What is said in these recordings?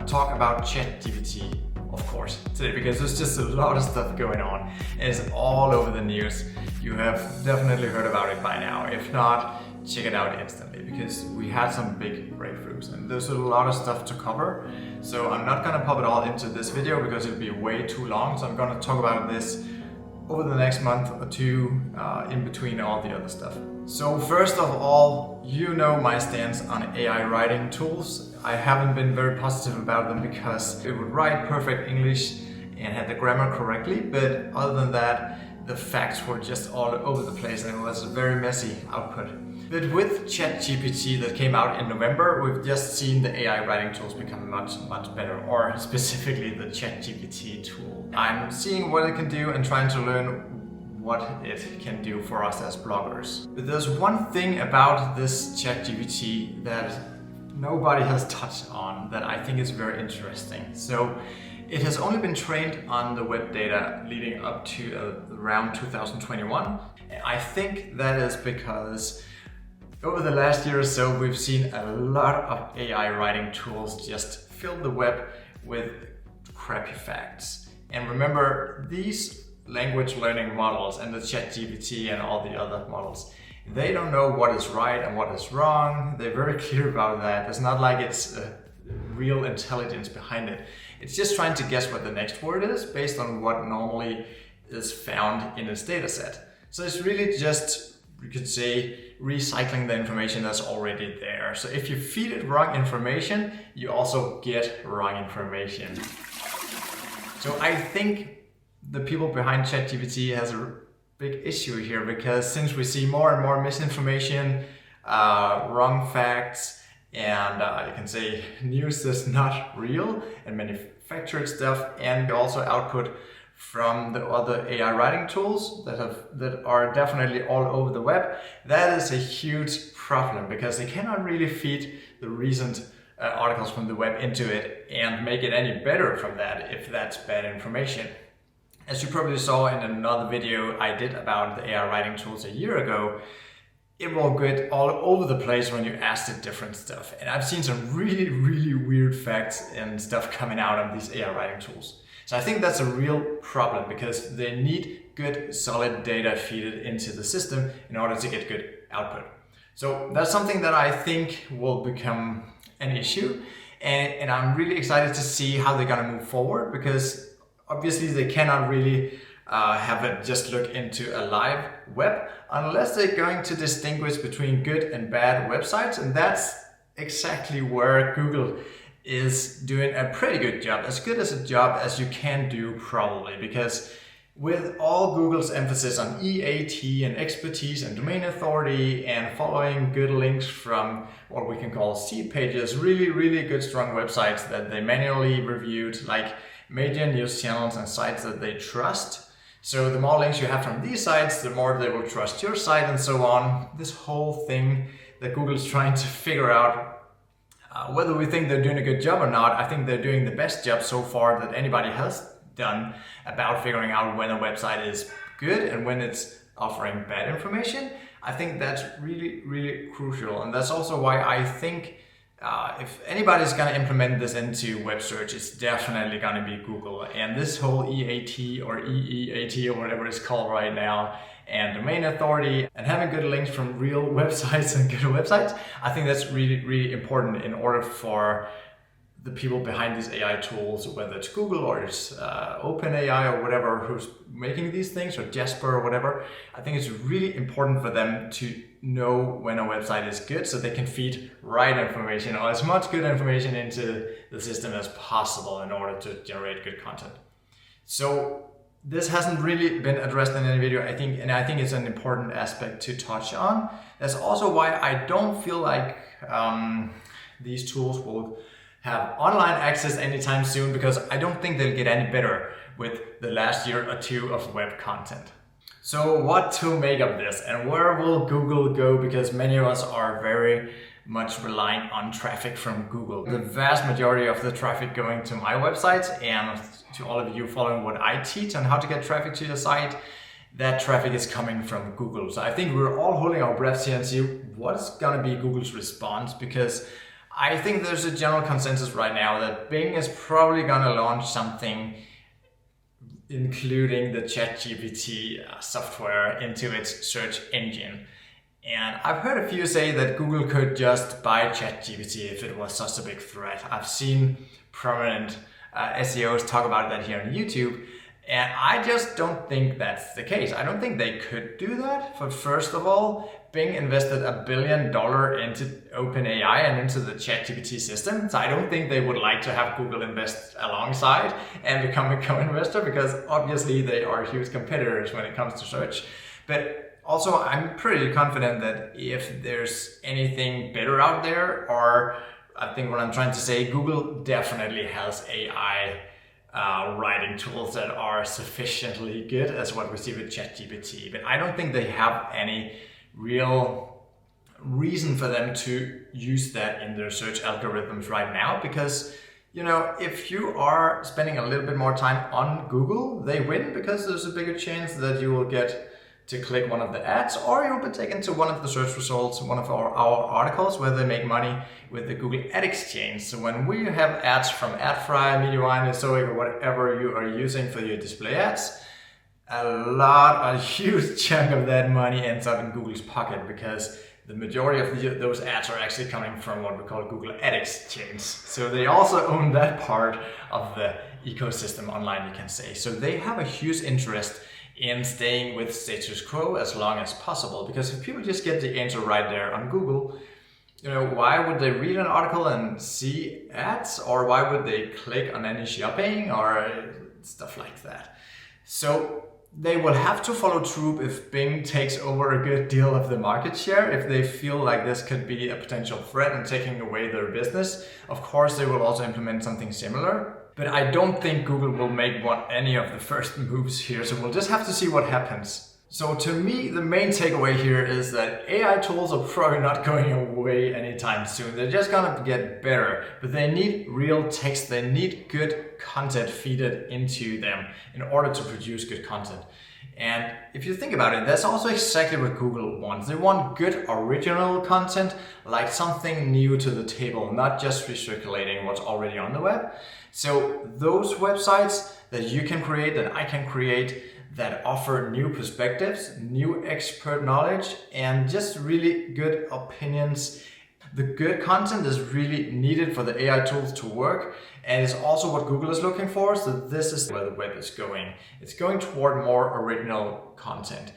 to talk about ChatGPT, of course, today, because there's just a lot of stuff going on. It's all over the news. You have definitely heard about it by now. If not, check it out instantly, because we had some big breakthroughs and there's a lot of stuff to cover. So I'm not gonna pop it all into this video because it'll be way too long. So I'm gonna talk about this over the next month or two in between all the other stuff. So first of all, you know my stance on AI writing tools. I haven't been very positive about them because it would write perfect English and had the grammar correctly, but other than that, the facts were just all over the place and it was a very messy output. But with ChatGPT that came out in November, we've just seen the AI writing tools become much better, or specifically the ChatGPT tool. I'm seeing what it can do and trying to learn what it can do for us as bloggers. But there's one thing about this ChatGPT that nobody has touched on that I think is very interesting. So it has only been trained on the web data leading up to around 2021. And I think that is because over the last year or so, we've seen a lot of AI writing tools just fill the web with crappy facts. And remember, these language learning models and the ChatGPT and all the other models, they don't know what is right and what is wrong. They're very clear about that. It's not like it's real intelligence behind it. It's just trying to guess what the next word is based on what normally is found in its data set. So it's really just, you could say, recycling the information that's already there. So if you feed it wrong information, you also get wrong information. So I think the people behind ChatGPT has a big issue here, because since we see more and more misinformation, wrong facts, and you can say news that's not real and manufactured stuff, and also output from the other AI writing tools that are definitely all over the web, that is a huge problem, because they cannot really feed the recent articles from the web into it and make it any better from that if that's bad information. As you probably saw in another video I did about the AI writing tools a year ago, it will get all over the place when you ask it different stuff. And I've seen some really weird facts and stuff coming out of these AI writing tools. So I think that's a real problem, because they need good, solid data fed into the system in order to get good output. So that's something that I think will become an issue. And I'm really excited to see how they're gonna move forward, because obviously they cannot really have it just look into a live web unless they're going to distinguish between good and bad websites. And that's exactly where Google is doing a pretty good job, as good as a job as you can do probably, because with all Google's emphasis on EAT and expertise and domain authority and following good links from what we can call seed pages, really good strong websites that they manually reviewed, like major news channels and sites that they trust. So the more links you have from these sites, the more they will trust your site and so on. This whole thing that Google is trying to figure out, whether we think they're doing a good job or not, I think they're doing the best job so far that anybody has done about figuring out when a website is good and when it's offering bad information. I think that's really crucial. And that's also why I think if anybody's going to implement this into web search, it's definitely going to be Google. And this whole EAT or EEAT or whatever it's called right now, and domain authority, and having good links from real websites and good websites, I think that's really important in order for the people behind these AI tools, whether it's Google or it's OpenAI or whatever who's making these things, or Jasper or whatever. I think it's really important for them to know when a website is good, so they can feed right information or as much good information into the system as possible in order to generate good content. So this hasn't really been addressed in any video, I think it's an important aspect to touch on. That's also why I don't feel like these tools will have online access anytime soon, because I don't think they'll get any better with the last year or two of web content. So what to make of this, and where will Google go? Because many of us are very much relying on traffic from Google. The vast majority of the traffic going to my website, and to all of you following what I teach on how to get traffic to your site, that traffic is coming from Google. So I think we're all holding our breaths here and see what's gonna be Google's response, because I think there's a general consensus right now that Bing is probably gonna launch something including the ChatGPT software into its search engine. And I've heard a few say that Google could just buy ChatGPT if it was such a big threat. I've seen prominent SEOs talk about that here on YouTube, and I just don't think that's the case. I don't think they could do that. But first of all, Bing invested $1 billion into OpenAI and into the ChatGPT system. So I don't think they would like to have Google invest alongside and become a co-investor, because obviously they are huge competitors when it comes to search. But also, I'm pretty confident that if there's anything better out there, or I think what I'm trying to say, Google definitely has AI writing tools that are sufficiently good as what we see with ChatGPT. But I don't think they have any real reason for them to use that in their search algorithms right now, because if you are spending a little bit more time on Google, they win, because there's a bigger chance that you will get to click one of the ads, or you'll be taken to one of the search results, one of our articles where they make money with the Google Ad Exchange. So when we have ads from AdFry, Mediawine, Estoic, or whatever you are using for your display ads, a huge chunk of that money ends up in Google's pocket, because the majority of those ads are actually coming from what we call Google Ad Exchange. So they also own that part of the ecosystem online, you can say. So they have a huge interest in staying with status quo as long as possible, because if people just get the answer right there on Google, why would they read an article and see ads, or why would they click on any shopping or stuff like that? So they will have to follow through if Bing takes over a good deal of the market share, if they feel like this could be a potential threat and taking away their business. Of course, they will also implement something similar. But I don't think Google will make any of the first moves here, so we'll just have to see what happens. So to me, the main takeaway here is that AI tools are probably not going away anytime soon. They're just gonna get better, but they need real text. They need good content feeded into them in order to produce good content. And if you think about it, that's also exactly what Google wants. They want good original content, like something new to the table, not just recirculating what's already on the web. So those websites that you can create, that I can create, that offer new perspectives, new expert knowledge, and just really good opinions. The good content is really needed for the AI tools to work, and it's also what Google is looking for. So this is where the web is going. It's going toward more original content.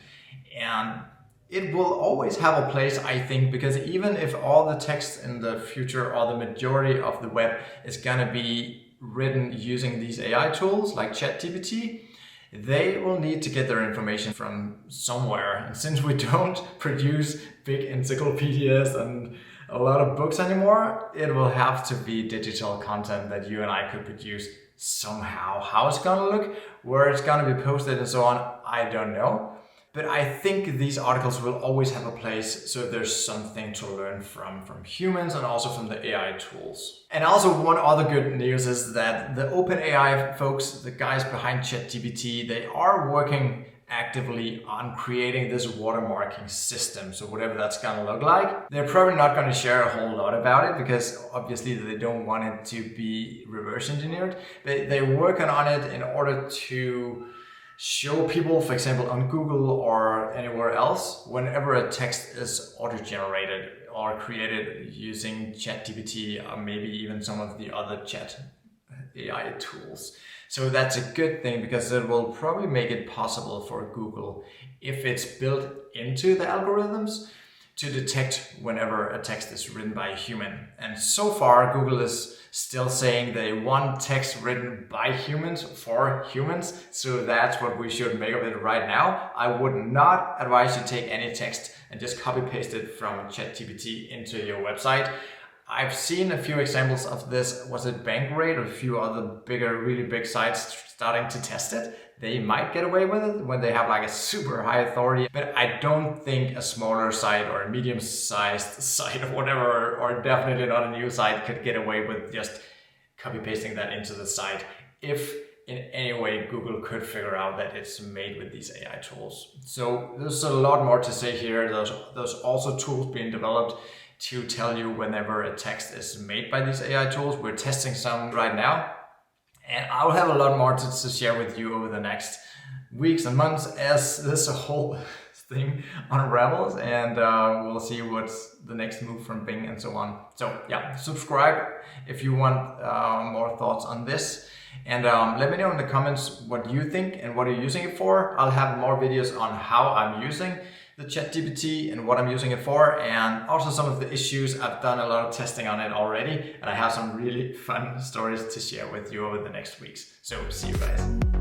And it will always have a place, I think, because even if all the text in the future, or the majority of the web, is gonna be written using these AI tools like ChatGPT, they will need to get their information from somewhere. And since we don't produce big encyclopedias and a lot of books anymore, it will have to be digital content that you and I could produce somehow. How it's gonna look, where it's gonna be posted and so on, I don't know. But I think these articles will always have a place, so there's something to learn from humans and also from the AI tools. And also one other good news is that the OpenAI folks, the guys behind ChatGPT, they are working actively on creating this watermarking system. So whatever that's gonna look like, they're probably not gonna share a whole lot about it, because obviously they don't want it to be reverse engineered. They're working on it in order to show people, for example, on Google or anywhere else, whenever a text is auto-generated or created using ChatGPT, or maybe even some of the other chat AI tools. So that's a good thing, because it will probably make it possible for Google, if it's built into the algorithms, to detect whenever a text is written by a human. And so far, Google is still saying they want text written by humans for humans. So that's what we should make of it right now. I would not advise you take any text and just copy paste it from ChatGPT into your website. I've seen a few examples of this. Was it Bankrate or a few other bigger, really big sites starting to test it? They might get away with it when they have like a super high authority, but I don't think a smaller site or a medium-sized site or whatever, or definitely not a new site, could get away with just copy pasting that into the site, if in any way Google could figure out that it's made with these AI tools. So there's a lot more to say here. There's also tools being developed to tell you whenever a text is made by these AI tools. We're testing some right now, and I'll have a lot more to share with you over the next weeks and months as this whole thing unravels, and we'll see what's the next move from Bing and so on. So yeah, subscribe if you want more thoughts on this, and let me know in the comments what you think and what you're using it for. I'll have more videos on how I'm using the ChatGPT and what I'm using it for, and also some of the issues. I've done a lot of testing on it already, and I have some really fun stories to share with you over the next weeks. So see you guys.